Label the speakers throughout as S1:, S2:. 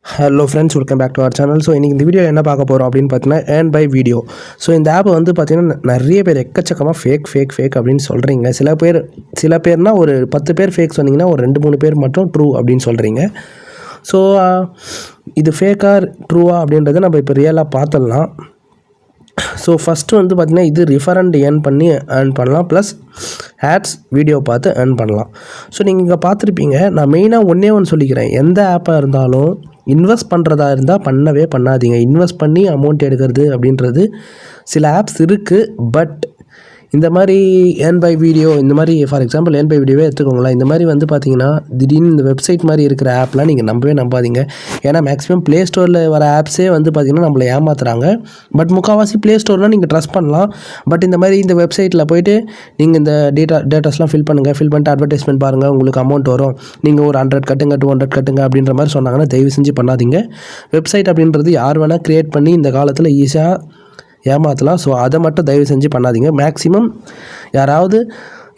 S1: Hello friends, welcome back to our channel. So இன்றைக்கி இந்த video என்ன பார்க்க போகிறோம் அப்படின்னு பார்த்தீங்கன்னா, ஏர்ன் பை வீடியோ. ஸோ இந்த ஆப் வந்து பார்த்தீங்கன்னா நிறைய பேர் எக்கச்சக்கமாக ஃபேக் அப்படின்னு சொல்கிறீங்க. சில பேர்னால் ஒரு 10 பேர் ஃபேக் சொன்னீங்கன்னா ஒரு 2-3 பேர் மட்டும் ட்ரூ அப்படின்னு சொல்கிறீங்க. ஸோ இது ஃபேக்கா ட்ரூவா அப்படின்றத நம்ம இப்போ ரியலாக பார்த்துடலாம். ஸோ ஃபஸ்ட்டு வந்து பார்த்திங்கன்னா இது ரிஃபரண்ட் ஏர்ன் பண்ணலாம், ப்ளஸ் ஆட்ஸ் வீடியோ பார்த்து ஏர்ன் பண்ணலாம். ஸோ நீங்கள் இங்கே பார்த்துருப்பீங்க. நான் மெயினாக ஒன்றே சொல்லிக்கிறேன். எந்த ஆப்பாக இருந்தாலும் இன்வெஸ்ட் பண்ணுறதா இருந்தால் பண்ணவே பண்ணாதீங்க. இன்வெஸ்ட் பண்ணி அமௌண்ட் எடுக்கிறது அப்படின்றது சில ஆப்ஸ் இருக்குது. பட் இந்த மாதிரி ஏர்ன் பை வீடியோ, இந்த மாதிரி ஃபார் எக்ஸாம்பிள் ஏர்ன் பை வீடியோவே எடுத்துக்கோங்களேன். இந்த மாதிரி வந்து பார்த்தீங்கன்னா திடீர்னு இந்த வெப்சைட் மாதிரி இருக்கிற ஆப்லாம் நீங்கள் நம்பாதீங்க. ஏன்னா மேக்ஸிமம் ப்ளே ஸ்டோரில் வர ஆப்ஸே வந்து பார்த்திங்கன்னா நம்மளை ஏமாத்துறாங்க. பட் முக்கால்வாசி ப்ளே ஸ்டோர்னால் நீங்கள் ட்ரஸ்ட் பண்ணலாம். பட் இந்த மாதிரி இந்த வெப்சைட்டில் போய்ட்டு நீங்கள் இந்த டேட்டாஸ்லாம் ஃபில் பண்ணிட்டு அட்வர்டைஸ்மெண்ட் பாருங்கள், உங்களுக்கு அமௌண்ட் வரும், நீங்கள் ஒரு 100 கட்டுங்க 200 கட்டுங்க அப்படின்ற மாதிரி சொன்னாங்கன்னா தயவு செஞ்சு பண்ணாதீங்க. வெப்சைட் அப்படின்றது யார் வேணால் க்ரியேட் பண்ணி இந்த காலத்தில் ஈஸியாக ஏமாற்றலாம். ஸோ அதை மட்டும் தயவு செஞ்சு பண்ணாதீங்க. மேக்ஸிமம் யாராவது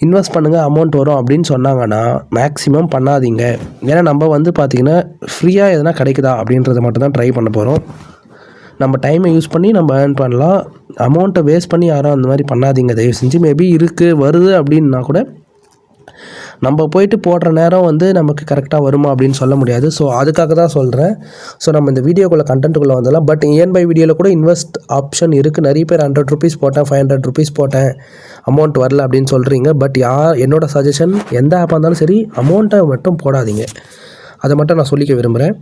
S1: இன்வெஸ்ட் பண்ணுங்கள் அமௌண்ட் வரும் அப்படின்னு சொன்னாங்கன்னா மேக்ஸிமம் பண்ணாதீங்க. ஏன்னா நம்ம வந்து பார்த்திங்கன்னா ஃப்ரீயாக எதனா கிடைக்குதா அப்படின்றத மட்டும் தான் ட்ரை பண்ண போகிறோம். நம்ம டைமை யூஸ் பண்ணி நம்ம ஏர்ன் பண்ணலாம். அமௌண்ட்டை வேஸ்ட் பண்ணி யாரும் அந்த மாதிரி பண்ணாதீங்க தயவு செஞ்சு. மேபி வருது அப்படின்னா கூட நம்ம போயிட்டு போடுற நேரம் வந்து நமக்கு கரெக்டாக வருமா அப்படின்னு சொல்ல முடியாது. ஸோ அதுக்காக தான் சொல்கிறேன். ஸோ நம்ம இந்த வீடியோக்குள்ளே கண்டென்ட்டுக்குள்ளே வந்துடலாம். பட் ஏர்ன் பை வீடியோவில் கூட இன்வெஸ்ட் ஆப்ஷன் இருக்குது. நிறைய பேர் 100 ருபீஸ் போட்டேன், 500 ருபீஸ் போட்டேன், அமௌண்ட் வரல அப்படின்னு சொல்கிறீங்க. பட் என்னோடய சஜஷன், எந்த ஆப்பாக இருந்தாலும் சரி அமௌண்ட்டை மட்டும் போடாதீங்க. அதை மட்டும் நான் சொல்லிக்க விரும்புகிறேன்.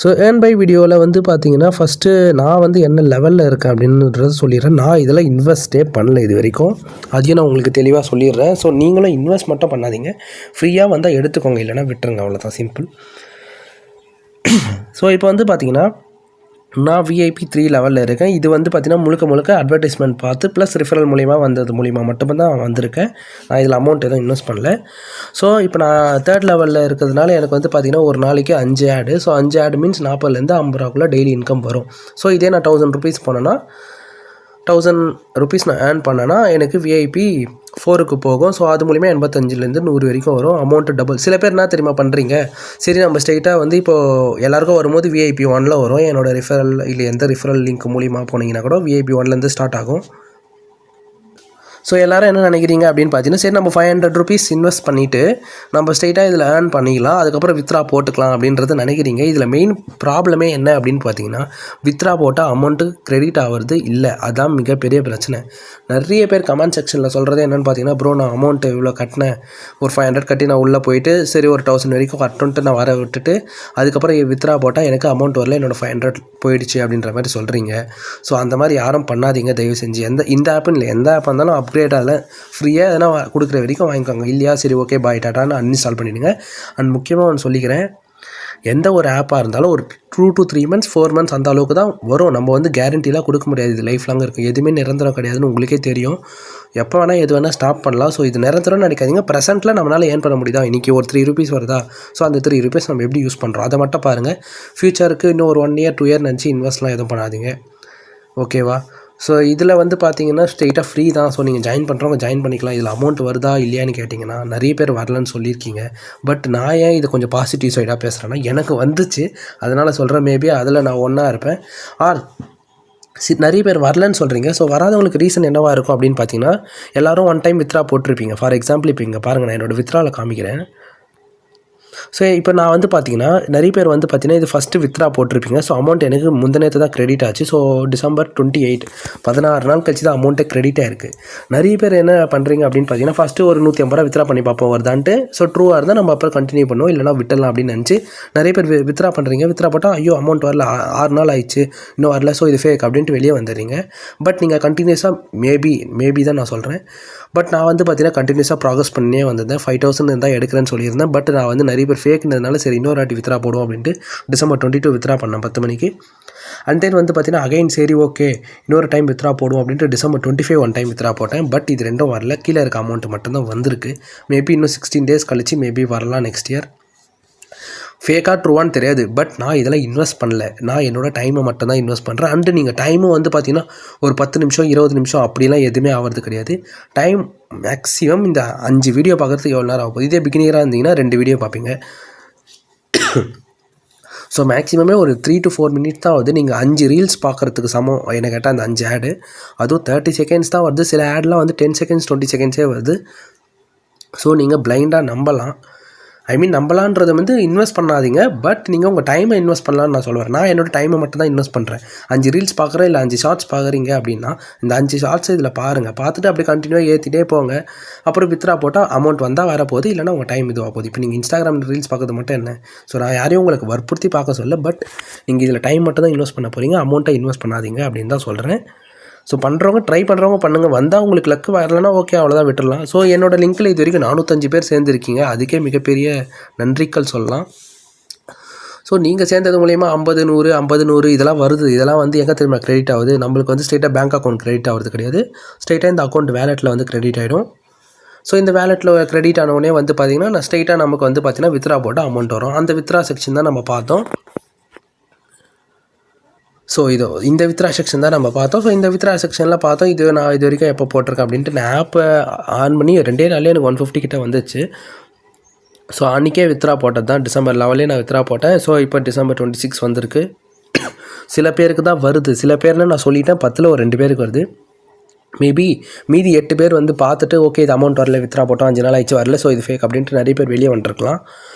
S1: ஸோ ஏர்ன் பை வீடியோவில் வந்து பார்த்தீங்கன்னா ஃபஸ்ட்டு நான் வந்து என்ன லெவலில் இருக்கேன் அப்படின்றத சொல்லிடுறேன். நான் இதெல்லாம் இன்வெஸ்ட்டே பண்ணல இது வரைக்கும். அதையும் நான் உங்களுக்கு தெளிவாக சொல்லிடுறேன். ஸோ நீங்களும் இன்வெஸ்ட் மட்டும் பண்ணாதீங்க. ஃப்ரீயாக வந்தால் எடுத்துக்கோங்க, இல்லைனா விட்டுருங்க, அவ்வளோதான், சிம்பிள். ஸோ இப்போ வந்து பார்த்தீங்கன்னா நான் VIP 3 லெவலில் இருக்கேன். இது வந்து பார்த்திங்கன்னா முழுக்க அட்வர்டைஸ்மெண்ட் பார்த்து ப்ளஸ் ரிஃபரல் மூலிமா மட்டும்தான் வந்திருக்கேன். நான் இதில் அமௌண்ட் எதுவும் இன்வெஸ்ட் பண்ணல. ஸோ இப்போ நான் 3rd லெவலில் இருக்கிறதுனால எனக்கு வந்து பார்த்திங்கன்னா ஒரு நாளைக்கு 5 ஆடு. ஸோ 5 ஆடு மீன்ஸ் 40லேருந்து 50 ரூபாக்குள்ளே டெய்லி இன்கம் வரும். ஸோ இதே நான் 1000 ருபீஸ் போனேன்னா 1000 ருபீஸ் நான் ஏர்ன் பண்ணேன்னா எனக்கு VIP 4க்கு போகும். ஸோ அது மூலிமா 85லேருந்து 100 வரைக்கும் வரும். Amount double. சில பேர் என்ன தெரியுமா பண்ணுறீங்க, சரி நம்ம ஸ்ட்ரெயிட்டாக வந்து இப்போது எல்லாேருக்கும் வரும்போது VIP 1 வரும். என்னோடய ரிஃபரல் இல்லை எந்த ரிஃபரல் லிங்க் மூலிமா போனீங்கன்னா கூட VIP 1லேருந்து ஸ்டார்ட் ஆகும். ஸோ எல்லோரும் என்ன நினைக்கிறீங்க அப்படின்னு பார்த்தீங்கன்னா, சரி நம்ம 500 ருபீஸ் இன்வெஸ்ட் பண்ணிவிட்டு நம்ம ஸ்ட்ரெயிட்டாக இதில் ஏர்ன் பண்ணிக்கலாம், அதுக்கப்புறம் வித்ரா போட்டுக்கலாம் அப்படின்றத நினைக்கிறீங்க. இதில் மெயின் ப்ராப்ளமே என்ன அப்படின்னு பார்த்தீங்கன்னா, வித்ரா போட்டால் அமௌண்ட்டு கிரெடிட் ஆகிறது இல்லை. அதுதான் மிகப்பெரிய பிரச்சனை. நிறைய பேர் கமெண்ட் செக்ஷனில் சொல்கிறது என்னென்னு பார்த்தீங்கன்னா, ப்ரோ நான் அமௌண்ட்டு இவ்வளோ கட்டினேன், ஒரு 500 கட்டி நான் உள்ளே போயிட்டு சரி ஒரு 1000 வரைக்கும் கட்டணுன்ட்டு நான் வர விட்டுட்டு அதுக்கப்புறம் வித்ரா போட்டால் எனக்கு அமௌண்ட் வரல, என்னோடய 500 போயிடுச்சு அப்படின்ற மாதிரி சொல்கிறீங்க. ஸோ அந்த மாதிரி யாரும் பண்ணாதீங்க தயவு செஞ்சு. இந்த ஆப்புன்னு இல்லை, எந்த ஆப் இருந்தாலும் அப்கிரேடால் ஃப்ரீயாக எதனா கொடுக்குற வரைக்கும் வாங்கிக்கோங்க. இல்லையா சரி ஓகே பாய் டாட்டான்னு அன்இன்ஸ்டால் பண்ணிவிடுங்க. அண்ட் முக்கியமாக ஒன்று சொல்லிக்கிறேன், எந்த ஒரு ஆப்பாக இருந்தாலும் ஒரு 2 to 3 months 4 months அந்த அளவுக்கு தான் வரும். நம்ம வந்து கேரண்டிலாம் கொடுக்க முடியாது. இது லைஃப் லாங் இருக்குது, எதுவுமே நிரந்தரம் கிடையாதுன்னு உங்களுக்கே தெரியும். எப்போ வேணால் எது வேணால் ஸ்டாப் பண்ணலாம். ஸோ இது நிரந்தரம்னு நினைக்காதீங்க. ப்ரெசென்ட்டில் நம்மளால் ஏர்ன் பண்ண முடியுதா, இன்றைக்கி ஒரு 3 ருபீஸ் வருதா, ஸோ அந்த 3 ருபீஸ் நம்ம எப்படி யூஸ் பண்ணுறோம் அதை மட்டும் பாருங்கள். ஃப்யூச்சருக்கு இன்னும் ஒரு 1 year 2 year நினச்சி இன்வெஸ்ட்லாம் எதுவும் பண்ணாதீங்க, ஓகேவா? ஸோ இதில் வந்து பார்த்தீங்கன்னா ஸ்ட்ரெயிட்டாக ஃப்ரீ தான். ஸோ நீங்கள் ஜாயின் பண்ணுறவங்க ஜாயின் பண்ணிக்கலாம். இதில் அமௌண்ட் வருதா இல்லையான்னு கேட்டிங்கன்னா நிறைய பேர் வரலன்னு சொல்லியிருக்கீங்க. பட் நான் ஏன் இது கொஞ்சம் பாசிட்டிவ் சைடாக பேசுகிறேன்னா, எனக்கு வந்துச்சு, அதனால் சொல்கிறேன். மேபி அதில் நான் ஒன்றா இருப்பேன். நிறைய பேர் வரலன்னு சொல்கிறீங்க. ஸோ வராதவங்களுக்கு ரீசன் என்னவாக இருக்கும் அப்படின்னு பார்த்தீங்கன்னா, எல்லோரும் 1 time வித்ரா போட்டிருப்பீங்க. ஃபார் எக்ஸாம்பிள் இப்போ இங்கே பாருங்கள், நான் என்னோடய வித்ராவில் காமிக்கிறேன். ஸோ இப்போ நான் வந்து பார்த்தீங்கன்னா நிறைய பேர் வந்து பார்த்தீங்கன்னா இது ஃபஸ்ட்டு வித்ரா போட்டிருப்பீங்க. ஸோ அமௌண்ட் எனக்கு முந்தினேற்று தான் கிரெடிட் ஆச்சு. ஸோ December 28 16 நாள் கழிச்சு தான் அமௌண்ட்டே கிரெடிட் ஆகிருக்கு. நிறைய பேர் என்ன பண்ணுறீங்க அப்படின்னு பார்த்தீங்கன்னா, ஃபஸ்ட்டு ஒரு 150 ரூபா வித்ரா பண்ணி பார்ப்போம் வருதான்ட்டு. ஸோ ட்ரூவாக இருந்தால் நம்ம அப்புறம் கண்டினியூ பண்ணுவோம், இல்லைனா விட்டுடலாம் அப்படின்னு நினச்சி நிறைய பேர் வித்ரா பண்ணுறீங்க. வித்ரா போட்டால் ஐயோ அமௌண்ட் வரல, 6 நாள் ஆயிடுச்சு இன்னும் வரல, ஸோ இது ஃபேக் அப்படின்ட்டு வெளியே வந்துடுறீங்க. பட் நீங்கள் கண்டினியூஸாக மேபி தான் நான் சொல்கிறேன். பட் நான் வந்து பார்த்தீங்கன்னா கண்டினியூஸாக ப்ராக்ரஸ் பண்ணியே வந்திருந்தேன். 5000 இருந்தால் எடுக்கிறேன்னு சொல்லியிருந்தேன். பட் நான் வந்து நிறைய பேர் ஃபேக்ன்றதுனால சரி இன்னொரு வாட்டி வித்ரா போடுவோம் அப்படின்ட்டு December 22 வித்ரா பண்ணேன் 10 மணிக்கு. அண்ட் தென் வந்து பார்த்தீங்கன்னா அகைன் சரி ஓகே இன்னொரு டைம் வித்ரா போடுவோம் அப்படின்ட்டு December 25 1 time வித்ரா போட்டேன். பட் இது ரெண்டும் வரல, கீழே இருக்க அமௌண்ட்டு மட்டும்தான் வந்திருக்கு. மேபி இன்னும் 16 days கழிச்சு மேபி வரலாம் நெக்ஸ்ட் இயர். ஃபேக்காக ட்ரூவான்னு தெரியாது. பட் நான் இதெல்லாம் இன்வெஸ்ட் பண்ணல, நான் என்னோடய டைமை மட்டும் தான் இன்வெஸ்ட் பண்ணுறேன். அண்டு நீங்கள் டைமும் வந்து பார்த்திங்கன்னா ஒரு 10 நிமிஷம் 20 நிமிஷம் அப்படிலாம் எதுவுமே ஆகிறது கிடையாது. டைம் மேக்ஸிமம் இந்த 5 வீடியோ பார்க்குறதுக்கு எவ்வளோ நேரம் ஆகும். இதே பிகினியராக இருந்தீங்கன்னா 2 வீடியோ பார்ப்பீங்க. ஸோ மேக்ஸிமமே ஒரு 3 to 4 மினிட்ஸ் தான் வருது. நீங்கள் 5 ரீல்ஸ் பார்க்குறதுக்கு சமம் என்ன கேட்டால் அந்த 5 ஆடு. அதுவும் 30 செகண்ட்ஸ் தான் வருது. சில ஆட்லாம் வந்து 10 செகண்ட்ஸ் 20 செகண்ட்ஸே வருது. ஸோ நீங்கள் பிளைண்டாக நம்பலாம். நம்பலான்றது வந்து இன்வெஸ்ட் பண்ணாதீங்க. பட் நீங்கள் உங்கள் டைமை இன்வெஸ்ட் பண்ணலான்னு நான் சொல்லுவேன். நான் என்னோடய டைமை மட்டும் தான் இன்வெஸ்ட் பண்ணுறேன். 5 ரீல்ஸ் பார்க்குறேன் இல்லை 5 ஷார்ட்ஸ் பார்க்குறீங்க அப்படின்னா இந்த 5 ஷார்ட்ஸ் இதில் பாருங்கள். பார்த்துட்டு அப்படியே கண்டினியூவாக ஏற்றிட்டே போங்க. அப்புறம் வித்ரா போட்டால் அமௌண்ட் வந்தால் வரப்போகுது, இல்லைனா உங்கள் டைம் இதுவாக போகுது. இப்போ நீங்கள் இன்ஸ்டாகிராம் ரீல்ஸ் பார்க்குறது மட்டும் என்ன? ஸோ நான் யாரையும் உங்களுக்கு வற்புறுத்தி பார்க்க சொல்ல. பட் நீங்கள் இதில் டைம் மட்டும் தான் இன்வெஸ்ட் பண்ண போகிறீங்க. அமௌண்ட்டை இன்வெஸ்ட் பண்ணாதீங்க அப்படின்னு தான் சொல்கிறேன். ஸோ பண்ணுறவங்க ட்ரை பண்ணுறவங்க பண்ணுங்கள். வந்தால் உங்களுக்கு லக்கு வரலன்னா ஓகே, அவ்வளோதான், விட்டுடலாம். ஸோ என்னோடய லிங்க்கில் இது வரைக்கும் 405 பேர் சேர்ந்துருக்கீங்க. அதுக்கே மிகப்பெரிய நன்றிகள் சொல்லலாம். ஸோ நீங்கள் சேர்ந்தது மூலயமா 50 100 50 100 இதெல்லாம் வருது. இதெல்லாம் வந்து எங்கே திரும்ப கிரெடிட் ஆகுது? நம்மளுக்கு வந்து ஸ்ட்ரெயிட்டாக பேங்க் அக்கௌண்ட் கிரெடிட் ஆகிறது கிடையாது. ஸ்ட்ரெயிட்டாக இந்த அக்கௌண்ட் வேலெட்டில் வந்து கிரெடிட் ஆகிடும். ஸோ இந்த வேலெட்டில் கிரெடிட் ஆனவுடனே வந்து பார்த்திங்கன்னா நான் ஸ்ட்ரெயிட்டாக நமக்கு வந்து பார்த்திங்கன்னா வித்ரா போட்டால் அமௌண்ட் வரும். அந்த வித்ரா செக்ஷன் தான் நம்ம பார்த்தோம். ஸோ இந்த வித்ரா செக்ஷன் தான் நம்ம பார்த்தோம். ஸோ இந்த வித்ரா செக்ஷனில் பார்த்தோம். நான் இது வரைக்கும் எப்போ போட்டிருக்கேன் அப்படின்ட்டு நான் ஆப்பை ஆன் பண்ணி 2 நாள்லேயே எனக்கு 150 கிட்ட வந்துச்சு. ஸோ அன்றைக்கே வித்ரா போட்டது தான். December 11 நான் வித்ரா போட்டேன். ஸோ இப்போ December 26 வந்திருக்கு. சில பேருக்கு தான் வருது. சில பேரில் நான் சொல்லிட்டேன் 10ல் ஒரு 2 பேருக்கு வருது. மேபி மீதி 8 பேர் வந்து பார்த்துட்டு ஓகே இது அமௌண்ட் வரல, வித்ரா போட்டோம் 5 நாள் ஆயிடுச்சு வரல, ஸோ இது ஃபேக் அப்படின்ட்டு நிறைய பேர் வெளியே வந்துருக்கலாம்.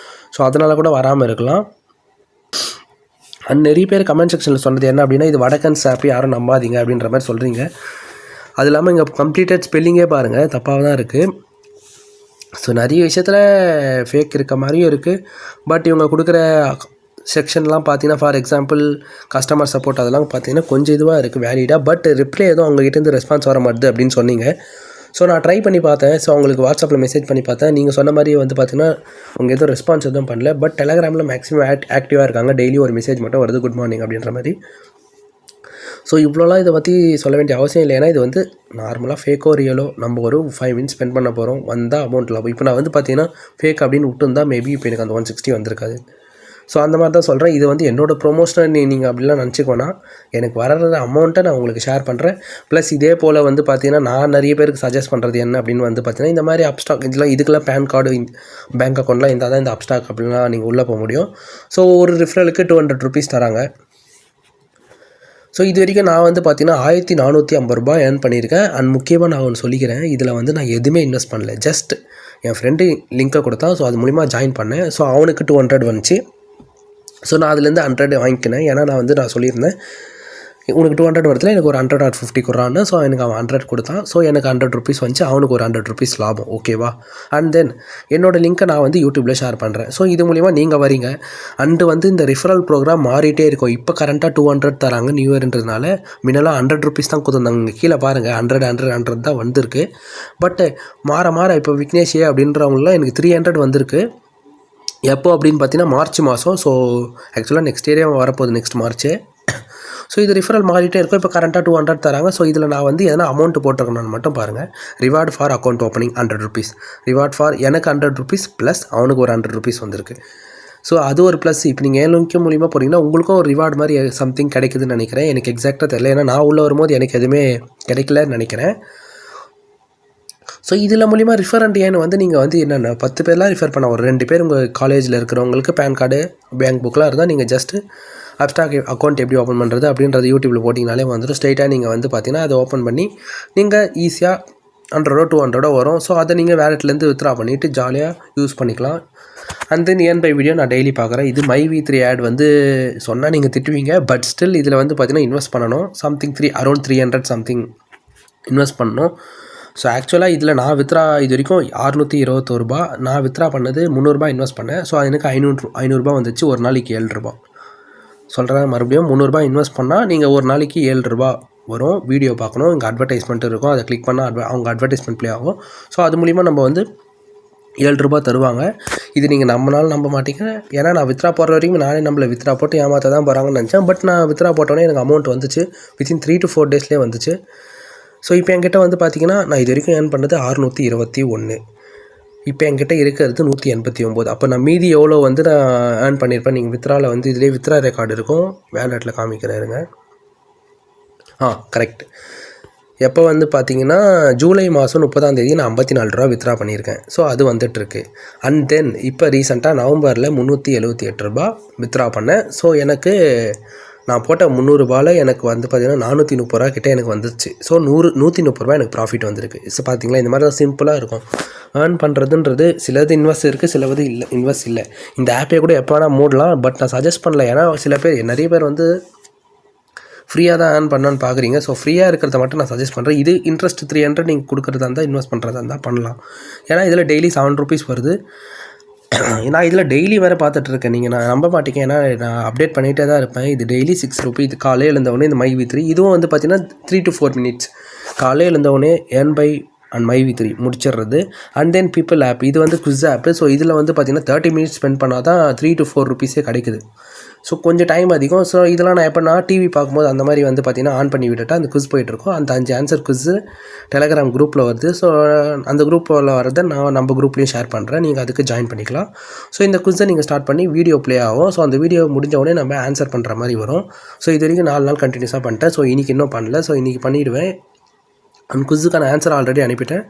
S1: ஸோ அதனால் கூட வராமல் இருக்கலாம். அண்ட் நிறைய பேர் கமெண்ட் செக்ஷனில் சொன்னது என்ன அப்படின்னா, இது வடக்கன்ஸ் ஆப், யாரும் நம்பாதீங்க அப்படின்ற மாதிரி சொல்கிறீங்க. அது இல்லாமல் இங்கே கம்ப்ளீட்டட் ஸ்பெல்லிங்கே பாருங்கள் தப்பாக தான் இருக்குது. ஸோ நிறைய விஷயத்தில் ஃபேக் இருக்க மாதிரியும் இருக்குது. பட் இவங்க கொடுக்குற செக்ஷன்லாம் பார்த்தீங்கன்னா, ஃபார் எக்ஸாம்பிள் கஸ்டமர் சப்போர்ட், அதெல்லாம் பார்த்தீங்கன்னா கொஞ்சம் இதுவாக இருக்குது வேலிடாக. பட் ரிப்ளை எதுவும் அவங்ககிட்டேருந்து ரெஸ்பான்ஸ் வர மாட்டுது அப்படின்னு சொன்னீங்க. ஸோ நான் ட்ரை பண்ணி பார்த்தேன். ஸோ அவங்களுக்கு வாட்ஸ்அப்பில் மெசேஜ் பண்ணி பார்த்தேன். நீங்கள் சொன்ன மாதிரி வந்து பார்த்தீங்கன்னா அவங்க எதுவும் ரெஸ்பான்ஸ் எதுவும் பண்ணல. பட் டெலகிராமில் மேக்ஸிமம் ஆக்டிவாக இருக்காங்க. டெய்லி ஒரு மெசேஜ் மட்டும் வருது, குட் மார்னிங் அப்படின்ற மாதிரி. ஸோ இவ்வளோலாம் இதை பற்றி சொல்ல வேண்டிய அவசியம் இல்லை. ஏன்னா இது வந்து நார்மலாக ஃபேக்கோ ரியலோ நம்ம ஒரு 5 மினிட்ஸ் ஸ்பெண்ட் பண்ண போகிறோம், வந்தால் அமௌண்ட் லாபம். இப்போ நான் வந்து பார்த்தீங்கன்னா ஃபேக் அப்படின்னு விட்டுருந்தா மேபி இப்போ எனக்கு அந்த 160 வந்திருக்காது. ஸோ அந்த மாதிரி தான் சொல்கிறேன். இது வந்து என்னோடய ப்ரொமோஷனை நீங்கள் அப்படிலாம் நினச்சிக்கோனா, எனக்கு வர அமௌண்ட்டை நான் உங்களுக்கு ஷேர் பண்ணுறேன். ப்ளஸ் இதே போல் வந்து பார்த்தீங்கன்னா நான் நிறைய பேருக்கு சஜஸ்ட் பண்ணுறது என்ன அப்படின்னு வந்து பார்த்தீங்கன்னா, இந்த மாதிரி அப்ஸ்டாக் இதுக்கெல்லாம் பேன் கார்டு, பேங்க் அக்கௌண்ட்லாம் இருந்தால் தான் இந்த அப்ஸ்டாக் அப்படின்லாம் நீங்கள் உள்ளே போக முடியும். ஸோ ஒரு ரிஃபரலுக்கு 200 rupees தராங்க. ஸோ இது வரைக்கும் நான் வந்து பார்த்தீங்கன்னா 1450 ரூபாய் ஏர்ன் பண்ணியிருக்கேன். அண்ட் முக்கியமாக நான் ஒன்று சொல்லிக்கிறேன், இதில் வந்து நான் எதுவுமே இன்வெஸ்ட் பண்ணல. ஜஸ்ட் என் ஃப்ரெண்டு லிங்க்கை கொடுத்தான். ஸோ அது மூலிமா ஜாயின் பண்ணேன். ஸோ அவனுக்கு 200 வந்துச்சு. ஸோ நான் அதுலேருந்து 100 வாங்கிக்கினேன். ஏன்னா நான் சொல்லியிருந்தேன் உனக்கு 200 வரதுல எனக்கு ஒரு 100 or 50 கொடுறான்னு. ஸோ எனக்கு அவன் 100 கொடுத்தான். ஸோ எனக்கு 100 rupees வந்துச்சு, அவனுக்கு ஒரு 100 rupees லாபம். ஓகேவா? அண்ட் தென் என்னோடய லிங்க்கை நான் வந்து யூடியூப்பில் ஷேர் பண்ணுறேன். ஸோ இது மூலிமா நீங்கள் வரீங்க. அண்டு வந்து இந்த ரிஃபரல் ப்ரோக்ராம் மாறிட்டே இருக்கும். இப்போ கரண்ட்டாக 200 தராங்க நியூ இயர்ன்றதுனால. முன்னெல்லாம் 100 rupees தான் கொடுத்துருந்தாங்க. கீழே பாருங்கள் 100 தான் வந்திருக்கு. பட்டு மாற இப்போ விக்னேஷ் அப்படின்றவங்களாம் எனக்கு 300 வந்திருக்கு. எப்போ அப்படின்னு பார்த்தீங்கன்னா மார்ச் மாதம். ஸோ ஆக்சுவலாக நெக்ஸ்ட் இயரே வரப்போகுது, நெக்ஸ்ட் மார்ச்சு. ஸோ இது ரிஃபரல் மாறிட்டே இருக்கும். இப்போ கரண்ட்டாக 200 தராங்க. ஸோ இதில் நான் வந்து எதனா அமௌண்ட் போட்டிருக்கேன்னு மட்டும் பாருங்கள். Reward for account opening 100 rupees. Reward for எனக்கு 100 rupees ப்ளஸ் அவனுக்கு ஒரு 100 rupees வந்திருக்கு. ஸோ அது ஒரு ப்ளஸ். இப்போ நீங்கள் ஏழுக்கு மூலிமா போகிறீங்கன்னா உங்களுக்கும் ஒரு ரிவார்டு மாதிரி சம்திங் கிடைக்குதுன்னு நினைக்கிறேன். எனக்கு எக்ஸாக்டாக தெரியல, ஏன்னா நான் உள்ளே வரும்போது எனக்கு எதுவுமே கிடைக்கலன்னு நினைக்கிறேன். ஸோ இதில் மூலிமா ரிஃபரண்ட் ஏன்னு வந்து நீங்கள் வந்து என்னென்ன 10 பேர்லாம் ரிஃபர் பண்ண, ஒரு 2 பேர் உங்கள் காலேஜில் இருக்கிறவங்களுக்கு பேன் கார்டு பேங்க் புக்கெலாம் இருந்தால் நீங்கள் ஜஸ்ட்டு அப்ஸ்டாக் அக்கௌண்ட் எப்படி ஓப்பன் பண்ணுறது அப்படின்றது யூடியூப்பில் போட்டிங்கனாலே வந்துடும். ஸ்ட்ரைட்டாக நீங்கள் வந்து பார்த்தீங்கன்னா அதை ஓப்பன் பண்ணி நீங்கள் ஈஸியாக 100 200 வரும். ஸோ அதை நீங்கள் வேலெட்லேருந்து வித்ரா பண்ணிவிட்டு ஜாலியாக யூஸ் பண்ணிக்கலாம். And then earn by video நான் டெய்லி பார்க்குறேன். இது மை V3 ஆட் வந்து சொன்னால் நீங்கள் திட்டுவீங்க. பட் ஸ்டில் இதில் வந்து பார்த்தீங்கன்னா இன்வெஸ்ட் பண்ணணும். சம்திங் அரௌண்ட் 300 சம்திங் இன்வெஸ்ட் பண்ணணும். ஸோ ஆக்சுவலாக இதில் நான் வித்ரா இது வரைக்கும் 621 ரூபா, நான் வித்ரா பண்ணது 300 ரூபாய் இன்வெஸ்ட் பண்ணேன். ஸோ எனக்கு 500 ரூபா வந்துச்சு. ஒரு நாளைக்கு 7 ரூபா சொல்கிறேன். மறுபடியும் 300 ரூபாய் இன்வெஸ்ட் பண்ணால் நீங்கள் ஒரு நாளைக்கு 7 ரூபா வரும். வீடியோ பார்க்கணும், இங்கே அட்வர்டைஸ்மெண்ட் இருக்கும், அதை கிளிக் பண்ணால் அவங்க அட்வர்டைஸ்மெண்ட் ப்ளே ஆகும். ஸோ அது மூலிமா நம்ம வந்து 7 ரூபா தருவாங்க. இது நீங்கள் நம்மளாலும் நம்ப மாட்டீங்க. ஏன்னா நான் வித்ரா போடுற வரைக்கும் நானே நம்மளை வித்ரா போட்டு ஏமாற்ற தான் போகிறாங்கன்னு நினச்சேன். பட் நான் வித்ரா போட்டோன்னே எனக்கு அமௌண்ட் வந்துச்சு. வித்தின் 3 to 4 daysலேயே வந்துச்சு. ஸோ இப்போ என்கிட்ட வந்து பார்த்திங்கன்னா நான் இது வரைக்கும் ஏர்ன் பண்ணது 621. இப்போ என்கிட்ட இருக்கிறது 189. அப்போ நான் மீதி எவ்வளோ வந்து நான் ஏர்ன் பண்ணியிருப்பேன். நீங்கள் வித்ராவில் வந்து இதிலே வித்ரா ரெக்கார்டு இருக்கும், வேலெட்டில் காமிக்கிறேருங்க. கரெக்ட். எப்போ வந்து பார்த்தீங்கன்னா ஜூலை மாதம் 30ஆம் நான் 54 ரூபா வித்ரா பண்ணியிருக்கேன். ஸோ அது வந்துட்டுருக்கு. அண்ட் தென் இப்போ ரீசெண்டாக நவம்பரில் 378 ரூபா வித்ரா பண்ணேன். ஸோ எனக்கு நான் போட்ட 300 ரூபாயில் எனக்கு வந்து பார்த்திங்கன்னா 430 ரூபா கிட்டே எனக்கு வந்துச்சு. ஸோ 130 ரூபா எனக்கு ப்ராஃபிட் வந்திருக்கு. ஸோ பார்த்தீங்களா, இந்த மாதிரி தான் சிம்பிளாக இருக்கும். ஏர்ன் பண்ணுறதுன்றது சிலது இன்வெஸ்ட் இருக்குது, சிலது இல்லை இன்வெஸ்ட் இல்லை. இந்த ஆப்பே கூட எப்போ வேணால் மூடலாம். பட் நான் சஜஸ்ட் பண்ணல. ஏன்னா சில பேர் நிறைய பேர் வந்து ஃப்ரீயாக தான் ஏர்ன் பண்ணணும்னு பார்க்குறீங்க. ஸோ ஃப்ரீயாக இருக்கிறத மட்டும் நான் சஜஸ்ட் பண்ணுறேன். இது இன்ட்ரெஸ்ட் 300 நீங்கள் கொடுக்குறதா இருந்தால், இன்வெஸ்ட் பண்ணுறதா இருந்தால் பண்ணலாம். ஏன்னா இதில் டெய்லி 7 ருபீஸ் வருது. நான் இதில் டெய்லி வேறு பார்த்துட்ருக்கேன். நீங்கள் நான் நம்ப மாட்டேங்க. ஏன்னா நான் அப்டேட் பண்ணிகிட்டே தான் இருப்பேன். இது டெய்லி 6 ருபீஸ். இது காலையில் எழுந்தவொடனே இந்த MyV3 இதுவும் வந்து பார்த்திங்கன்னா 3 to 4 minutes காலையில் எழுந்தவொடனே ஏர்ன் பை அண்ட் MyV3 முடிச்சிடுறது. அண்ட் தென் பீப்பிள் ஆப், இது வந்து குவிஸ் ஆப்பு. ஸோ இதில் வந்து பார்த்திங்கன்னா 30 minutes ஸ்பெண்ட் பண்ணால் தான் 3 to 4 ருபீஸே கிடைக்குது. ஸோ கொஞ்சம் டைம் அதிகம். ஸோ இதெல்லாம் நான் எப்போ டிவி பார்க்கும்போது அந்த மாதிரி வந்து பார்த்திங்கன்னா ஆன் பண்ணி விட்டுட்டா அந்த குவிஸ் போயிட்டுருக்கோம். அந்த 5 ஆன்சர் குவிஸு டெலகிராம் குரூப்பில் வருது. ஸோ அந்த குரூப்பில் வரதை நான் நம்ம குரூப்லேயும் ஷேர் பண்ணுறேன். நீங்கள் அதுக்கு ஜாயின் பண்ணிக்கலாம். ஸோ இந்த குவிஸை நீங்கள் ஸ்டார்ட் பண்ணி வீடியோ ப்ளே ஆகும். ஸோ அந்த வீடியோ முடிஞ்ச உடனே நம்ம ஆன்சர் பண்ணுற மாதிரி வரும். ஸோ இது வரைக்கும் 4 நாள் கண்டினியூஸாக பண்ணிட்டேன். ஸோ இன்றைக்கி இன்னும் பண்ணல. ஸோ இன்றைக்கி பண்ணிவிடுவேன். அந்த குவிஸுக்கான ஆன்சர் ஆல்ரெடி அனுப்பிட்டேன்.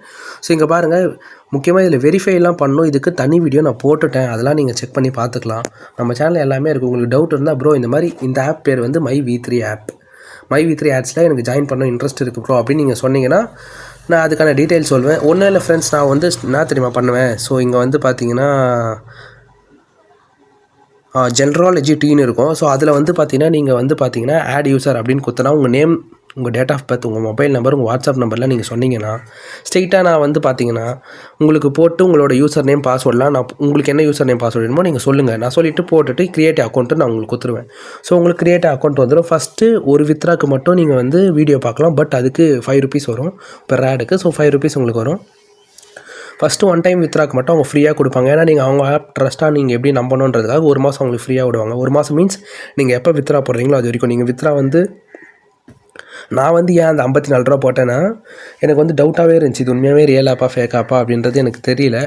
S1: ஸோ இங்கே பாருங்கள், முக்கியமாக இதில் வெரிஃபைலாம் பண்ணணும். இதுக்கு தனி வீடியோ நான் போட்டுட்டேன். அதெல்லாம் நீங்கள் செக் பண்ணி பார்த்துக்கலாம். நம்ம சேனலில் எல்லாமே இருக்குது. உங்களுக்கு டவுட் இருந்தால் ப்ரோ இந்த மாதிரி இந்த ஆப் பேர் வந்து MyV3 ஆப். MyV3 ஆப்ஸில் எனக்கு ஜாயின் பண்ண இன்ட்ரெஸ்ட் இருக்குது ப்ரோ அப்படின்னு நீங்கள் சொன்னீங்கன்னா நான் அதுக்கான டீட்டெயில்ஸ் சொல்வேன். ஒன்றும் இல்லை ஃப்ரெண்ட்ஸ், நான் வந்து என்ன தெரியுமா பண்ணுவேன். ஸோ இங்கே வந்து பார்த்தீங்கன்னா ஜென்ராலஜி டீன்னு இருக்கும். ஸோ அதில் வந்து பார்த்தீங்கன்னா நீங்கள் வந்து பார்த்தீங்கன்னா ஆட் யூசர் அப்படின்னு கொடுத்தனா உங்கள் நேம், உங்கள் டேட் ஆஃப் பர்த், உங்கள் மொபைல் நம்பர், உங்கள் வாட்ஸ்அப் நம்பர்லாம் நீங்கள் சொன்னீங்கன்னா ஸ்ட்ரெயிட்டாக நான் வந்து பார்த்தீங்கன்னா உங்களுக்கு போட்டு உங்களோட யூசர் நேம் பாஸ்வேர்டெலாம் நான் உங்களுக்கு என்ன யூசர் நேம் பாஸ்வேர்டு வேணுமோ நீங்கள் சொல்லுங்கள். நான் சொல்லிவிட்டு போட்டுட்டு கிரியேட் அக்கௌண்ட்டு நான் உங்களுக்கு கொடுத்துருவேன். ஸோ உங்களுக்கு கிரியேட் அக்கௌண்ட் வந்துடும். ஃபஸ்ட்டு ஒரு வித்ராக்கு மட்டும் நீங்கள் வந்து வீடியோ பார்க்கலாம். பட் அதுக்கு 5 ருபீஸ் வரும் பெர் ஆடுக்கு. ஸோ 5 ருபீஸ் உங்களுக்கு வரும். ஃபஸ்ட்டு ஒன் டைம் வித்ராக்கு மட்டும் அவங்க ஃப்ரீயாக கொடுப்பாங்க. ஏன்னா நீங்கள் அவங்க ஆப் ட்ரஸ்ட்டாக நீங்கள் எப்படி நம்பணுன்றதுக்காக 1 மாதம் அவங்களுக்கு ஃப்ரீயாக விடுவாங்க. 1 மாதம் மீன்ஸ் நீங்கள் எப்போ வித்ரா போடுறீங்களோ அது வரைக்கும். நீங்கள் வித்ரா வந்து நான் வந்து ஏன் அந்த 54 ரூபா போட்டேன்னா எனக்கு வந்து டவுட்டாகவே இருந்துச்சு. இது உண்மையாகவே ரியல் ஆப்பா ஃபேக் ஆப்பா அப்படின்றது எனக்கு தெரியல.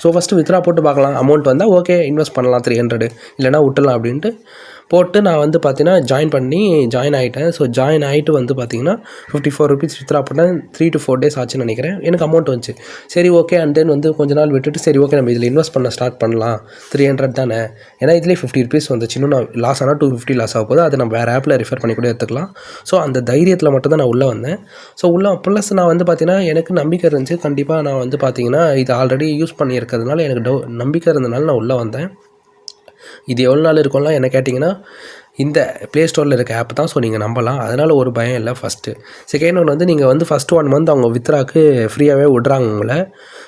S1: ஸோ ஃபஸ்ட்டு வித்ரா போட்டு பார்க்கலாம். அமௌண்ட் வந்தால் ஓகே இன்வெஸ்ட் பண்ணலாம் 300, இல்லைனா விட்டுலாம் அப்படின்ட்டு போட்டு நான் வந்து பார்த்தீங்கன்னா ஜாயின் ஆகிட்டேன். ஸோ ஜாயின் ஆகிட்டு வந்து பார்த்தீங்கன்னா 54 ருபீஸ் வித்ரா பண்ணேன். 3 to 4 days ஆச்சுன்னு நினைக்கிறேன். எனக்கு அமௌண்ட் வந்துச்சு. சரி ஓகே. அண்ட் தென் வந்து கொஞ்ச நாள் விட்டுட்டு சரி ஓகே நம்ம இதில் இன்வெஸ்ட் பண்ண ஸ்டார்ட் பண்ணலாம். 300 தானே, ஏன்னா இதிலே 50 ருபீஸ் வந்துச்சு. இன்னும் நான் லாஸ் ஆனால் 250 லாஸ் ஆக போகுது. அதை நம்ம வேறு ஆப்பில் ரெஃபர் பண்ணி கூட எடுத்துக்கலாம். ஸோ அந்த தைரியத்தில் மட்டும் தான் நான் உள்ளே வந்தேன். ஸோ ப்ளஸ் நான் வந்து பார்த்தீங்கன்னா எனக்கு நம்பிக்கை இருந்துச்சு. கண்டிப்பாக நான் வந்து பார்த்தீங்கன்னா இது ஆல்ரெடி யூஸ் பண்ணியிருக்கிறதுனால எனக்கு நம்பிக்கை இருந்ததுனால நான் உள்ளே வந்தேன். இது எவ்வளோ நாள் இருக்கும்லாம் என்ன கேட்டிங்கன்னா இந்த ப்ளே ஸ்டோரில் இருக்க ஆப் தான். ஸோ நீங்கள் நம்பலாம். அதனால் ஒரு பயம் இல்லை. ஃபஸ்ட்டு செகண்ட் ஒன் வந்து நீங்கள் வந்து ஃபஸ்ட்டு 1 month அவங்க வித்ராக்கு ஃப்ரீயாகவே விட்றாங்க உங்களை.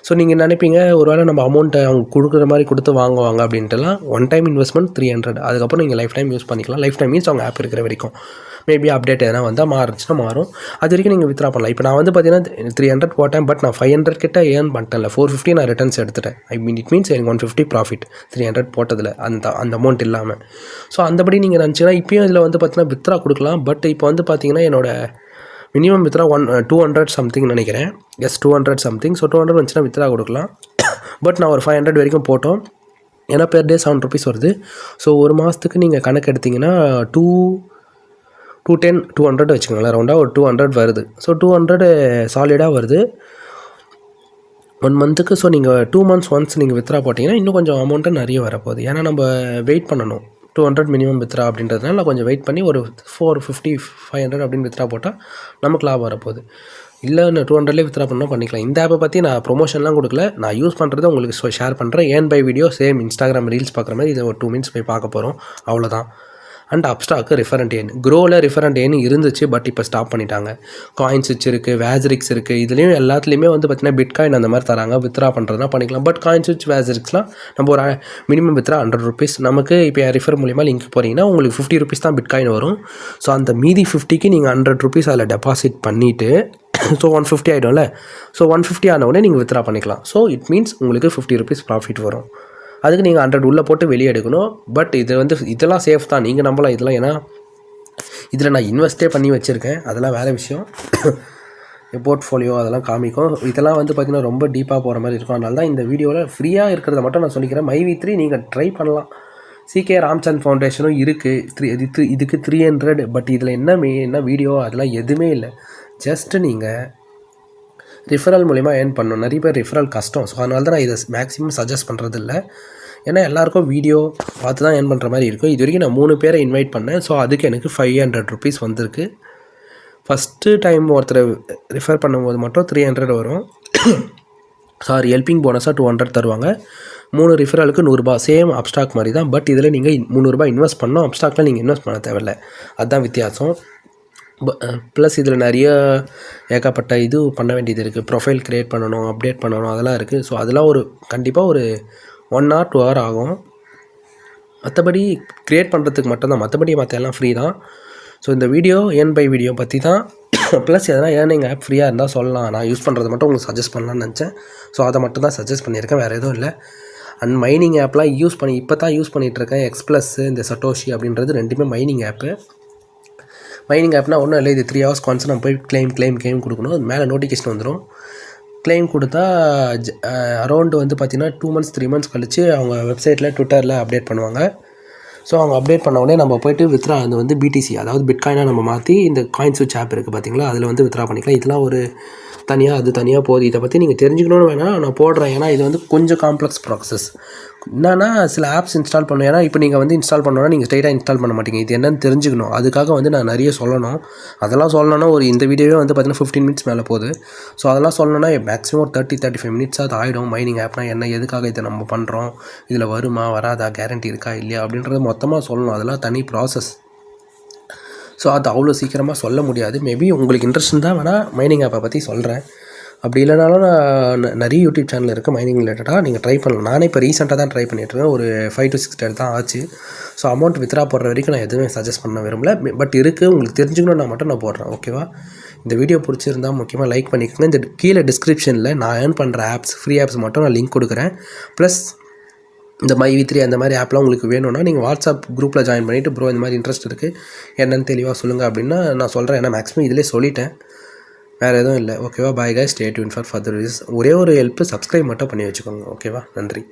S1: ஸோ நீங்கள் நினைப்பீங்க ஒரு வேளை நம்ம அமௌண்ட்டை அவங்க கொடுக்குற மாதிரி கொடுத்து வாங்குவாங்க அப்படின்ட்டுலாம். One time investment 300. அதுக்கப்புறம் நீங்கள் லைஃப் டைம் யூஸ் பண்ணிக்கலாம். லைஃப் டைம் மீன்ஸ் அவங்க ஆப் இருக்கிற வரைக்கும். மேபி அப்டேட் எதனா வந்தால் மாறுச்சுன்னா மாறும். அது வரைக்கும் நீங்கள் வித்ரா பண்ணலாம். இப்போ நான் வந்து பார்த்தீங்கன்னா 300 போட்டேன். பட் நான் 500 கிட்ட ஏர்ன் பண்ணிட்டேன்ல. 450 நான் ரிட்டர்ன்ஸ் எடுத்துட்டேன். இட் மீன்ஸ் எனக்கு 150 ப்ராஃபிட் 300 போட்டதில் அந்த அமௌண்ட் இல்லாமல். ஸோ அந்தபடி நீங்கள் நினச்சிங்கன்னா இப்போயும் இதில் வந்து பார்த்தீங்கன்னா வித்ரா கொடுக்கலாம். பட் இப்போ வந்து பார்த்தீங்கன்னா என்னோட மினிமம் வித்ரா 200 சம்திங் நினைக்கிறேன். 200 சம்திங். ஸோ 200 வந்துச்சுன்னா வித்ரா கொடுக்கலாம். பட் நான் ஒரு 500 வரைக்கும் போட்டோம். ஏன்னா பெர் டே 7 ருபீஸ் வருது. ஸோ ஒரு மாதத்துக்கு நீங்கள் கணக்கு எடுத்திங்கன்னா 210 200 வச்சுக்கோங்களேன். ரவுண்டாக ஒரு 200 வருது. ஸோ 200 சாலிடாக வருது 1 மந்த்துக்கு. ஸோ நீங்கள் 2 months ஒன்ஸ் நீங்கள் வித்ரா போட்டிங்கன்னா இன்னும் கொஞ்சம் அமௌண்ட்டு நிறைய வரப்போகுது. ஏன்னா நம்ம வெயிட் பண்ணணும். 200 மினிமம் வித்ரா அப்படின்றதுனால நான் கொஞ்சம் வெயிட் பண்ணி ஒரு 450 500 அப்படின்னு வித்ரா போட்டால் நமக்கு லாபம் வரப்போகுது. இல்லை நான் 200லேயே வித்ரா பண்ணால் பண்ணிக்கலாம். இந்த ஆப்பை பற்றி நான் ப்ரொமோஷன்லாம் கொடுக்கல. நான் யூஸ் பண்ணுறதை உங்களுக்கு ஷேர் பண்ணுறேன். Earn by video same Instagram reels பார்க்குற மாதிரி இதை ஒரு 2 minutes போய் பார்க்க போகிறோம். அவ்வளோதான். அண்ட் அப்ஸ்டாக்கு ரிஃபரண்ட் ஏன் க்ரோவில் ரிஃபரண்ட் ஏன் இருந்துச்சு. பட் இப்போ ஸ்டாப் பண்ணிட்டாங்க. காயின்ஸ் இருக்குது, வேசரிக்ஸ் இருக்குது. இதுலேயும் எல்லாத்துலேயுமே வந்து பார்த்திங்கன்னா பிட்காயின் அந்த மாதிரி தராங்க. வித்ரா பண்ணுறதுனா பண்ணிக்கலாம். பட் காயின்ஸ் வேசரிக்ஸ்லாம் நம்ம ஒரு மினிமம் வித்ரா 100 ருபீஸ். நமக்கு இப்போ ரிஃபர் மூலிமா லிங்க் போகிறீங்கன்னா உங்களுக்கு 50 ருபீஸ் தான் பிட்காயின் வரும். ஸோ அந்த மீதி 50க்கு நீங்கள் 100 ருபீஸ் அதில் டெபாசிட் பண்ணிவிட்டு ஸோ 150 ஆகிடும்ல. ஸோ 150 ஆனவுடனே நீங்கள் வித்ரா பண்ணிக்கலாம். ஸோ இட் மீன்ஸ் உங்களுக்கு 50 ருபீஸ் ப்ராஃபிட் வரும். அதுக்கு நீங்கள் 100 உள்ளே போட்டு வெளியே எடுக்கணும். பட் இது வந்து இதெல்லாம் சேஃப் தான், நீங்கள் நம்பலாம் இதெல்லாம். ஏன்னா இதில் நான் இன்வெஸ்ட்டே பண்ணி வச்சுருக்கேன். அதெல்லாம் வேறு விஷயம். போர்ட்ஃபோலியோ அதெல்லாம் காமிக்கும். இதெல்லாம் வந்து பார்த்திங்கன்னா ரொம்ப டீப்பாக போகிற மாதிரி இருக்கும். அதனால தான் இந்த வீடியோவில் ஃப்ரீயாக இருக்கிறத மட்டும் நான் சொல்லிக்கிறேன். MyV3 நீங்கள் ட்ரை பண்ணலாம். CK ராம்சந்த் ஃபவுண்டேஷனும் இருக்குது. இதுக்கு 300. பட் இதில் என்ன வீடியோ அதெல்லாம் எதுவுமே இல்லை. ஜஸ்ட்டு நீங்கள் ரிஃபரல் மூலிமா ஏர்ன் பண்ணணும். நிறைய பேர் ரிஃபரல் கஷ்டம். ஸோ அதனால தான் நான் இதை மேக்ஸிமம் சஜஸ்ட் பண்ணுறது இல்லை. ஏன்னா எல்லாேருக்கும் வீடியோ பார்த்து தான் ஏர்ன் பண்ணுற மாதிரி இருக்கும். இது வரைக்கும் நான் 3 பேரை இன்வைட் பண்ணேன். ஸோ அதுக்கு எனக்கு 500 ருபீஸ் வந்திருக்கு. ஃபஸ்ட்டு டைம் ஒருத்தரை ரிஃபர் பண்ணும்போது மட்டும் 300 வரும். சாரி, ஹெல்பிங் போனஸாக 200 தருவாங்க. 3 ரிஃபரலுக்கு 100 சேம் அப்ஸ்டாக் மாதிரி தான். பட் இதில் நீங்கள் 300 இன்வெஸ்ட் பண்ணணும். அப்ஸ்டாக்கில் நீங்கள் இன்வெஸ்ட் பண்ண தேவையில்லை. அதுதான் வித்தியாசம். ப்ளஸ் இதில் நிறைய ஏகப்பட்ட இது பண்ண வேண்டியது இருக்குது. ப்ரொஃபைல் க்ரியேட் பண்ணணும், அப்டேட் பண்ணணும், அதெல்லாம் இருக்குது. ஸோ அதெல்லாம் கண்டிப்பாக ஒரு 1 hour 2 hour ஆகும். மற்றபடி க்ரியேட் பண்ணுறதுக்கு மட்டும்தான், மற்றபடி மற்ற எல்லாம் ஃப்ரீ தான். ஸோ இந்த வீடியோ ஏர்ன் பை வீடியோ பற்றி தான். ப்ளஸ் எதனா ஏர்னிங் ஆப் ஃப்ரீயாக இருந்தால் சொல்லலாம். நான் யூஸ் பண்ணுறது மட்டும் உங்களுக்கு சஜஸ்ட் பண்ணலான்னு நினச்சேன். ஸோ அதை மட்டும் தான் சஜஸ்ட் பண்ணியிருக்கேன், வேறு எதுவும் இல்லை. அண்ட் மைனிங் ஆப்லாம் இப்போ தான் யூஸ் பண்ணிகிட்ருக்கேன். எக்ஸ்ப்ளஸ் இந்த சட்டோஷி அப்படின்றது 2மே மைனிங் ஆப்பு. மைனிங் ஆப்னால் ஒன்றும் இல்லை, இது 3 hours ஒன்ஸ் நம்ம போய் கிளைம் கொடுக்கணும். அது மேலே நோட்டிஃபிகேஷன் வந்துடும். கிளைம் கொடுத்தா அரௌண்டு பார்த்திங்கன்னா 2 months 3 months கழித்து அவங்க வெப்சைட்டில் ட்விட்டரில் அப்டேட் பண்ணுவாங்க. ஸோ அவங்க அப்டேட் பண்ண உடனே நம்ம போய்ட்டு வித்ரா அது பிடிசி, அதாவது பிட்காயினாக நம்ம மாற்றி இந்த காயின் ஸ்விட்ச் ஆப் இருக்குது பார்த்திங்களா, அதில் வித்ரா பண்ணிக்கலாம். இதெல்லாம் ஒரு தனியாக அது தனியாக போகுது. இதை பற்றி நீங்கள் தெரிஞ்சுக்கணும்னு வேணால் நான் போடுறேன். ஏன்னா இது கொஞ்சம் காம்ப்ளெக்ஸ் ப்ராசஸ். என்னன்னா சில ஆப்ஸ் இன்ஸ்டால் பண்ணணும். ஏன்னா இப்போ நீங்கள் இன்ஸ்டால் பண்ணோன்னா நீங்கள் ஸ்ட்ரைட்டாக இன்ஸ்டால் பண்ண மாட்டீங்க. இது என்னென்னு தெரிஞ்சுக்கணும். அதுக்காக நான் நிறைய சொல்லணும். அதெல்லாம் சொல்லணும்னா இந்த வீடியோவே பார்த்திங்கன்னா 15 minutes மேலே போகுது. ஸோ அதெல்லாம் சொல்லணும்னா மேக்ஸிமம் ஒரு 30-35 minutes அது ஆகிடும். மைனிங் ஆப்னால் என்ன, எதுக்காக இதை நம்ம பண்ணுறோம், இதில் வருமா வராதா, கேரண்டி இருக்கா இல்லையா அப்படின்றத மொத்தமாக சொல்லணும். அதெல்லாம் தனி ப்ராசஸ். ஸோ அது அவ்வளோ சீக்கிரமாக சொல்ல முடியாது. மேபி உங்களுக்கு இன்ட்ரெஸ்ட் இருந்தால் வேணால் மைனிங் ஆப்பை பற்றி சொல்கிறேன். அப்படி இல்லைனாலும் நான் நிறைய யூடியூப் சேனல் இருக்குது மைனிங் ரிலேட்டடாக, நீங்கள் ட்ரை பண்ணலாம். நானே இப்போ ரீசெண்டாக தான் ட்ரை பண்ணிட்டுருக்கேன். ஒரு 5 to 6 days தான் ஆச்சு. ஸோ அமௌண்ட் வித்ரா போடுற வரைக்கும் நான் எதுவுமே சஜஸ்ட் பண்ண விரும்பல. பட் இருக்குது, உங்களுக்கு தெரிஞ்சுக்கணும்னா மட்டும் நான் போடுறேன். ஓகேவா? இந்த வீடியோ பிடிச்சிருந்தால் முக்கியமாக லைக் பண்ணிக்கோங்க. இந்த கீழே டிஸ்கிரிப்ஷனில் நான் ஏர்ன் பண்ணுற ஆப்ஸ், ஃப்ரீ ஆப்ஸ் மட்டும் நான் லிங்க் கொடுக்குறேன். ப்ளஸ் இந்த MyV3 அந்த மாதிரி ஆப்லாம் உங்களுக்கு வேணும்னா நீங்கள் வாட்ஸ்அப் குரூப்பில் ஜாயின் பண்ணிவிட்டு ப்ரோ இந்த மாதிரி இன்ட்ரெஸ்ட் இருக்குது, என்னென்னு தெளிவாக சொல்லுங்கள் அப்படின்னா நான் சொல்கிறேன். ஏன்னா மேக்ஸிமம் இதிலே சொல்லிட்டேன், வேறு எதுவும் இல்லை. ஓகேவா? Bye guys, stay tune for further videos. ஒரே ஒரு ஹெல்ப்பு, சப்ஸ்கிரைப் மட்டும் பண்ணி வச்சுக்கோங்க. ஓகேவா? நன்றி.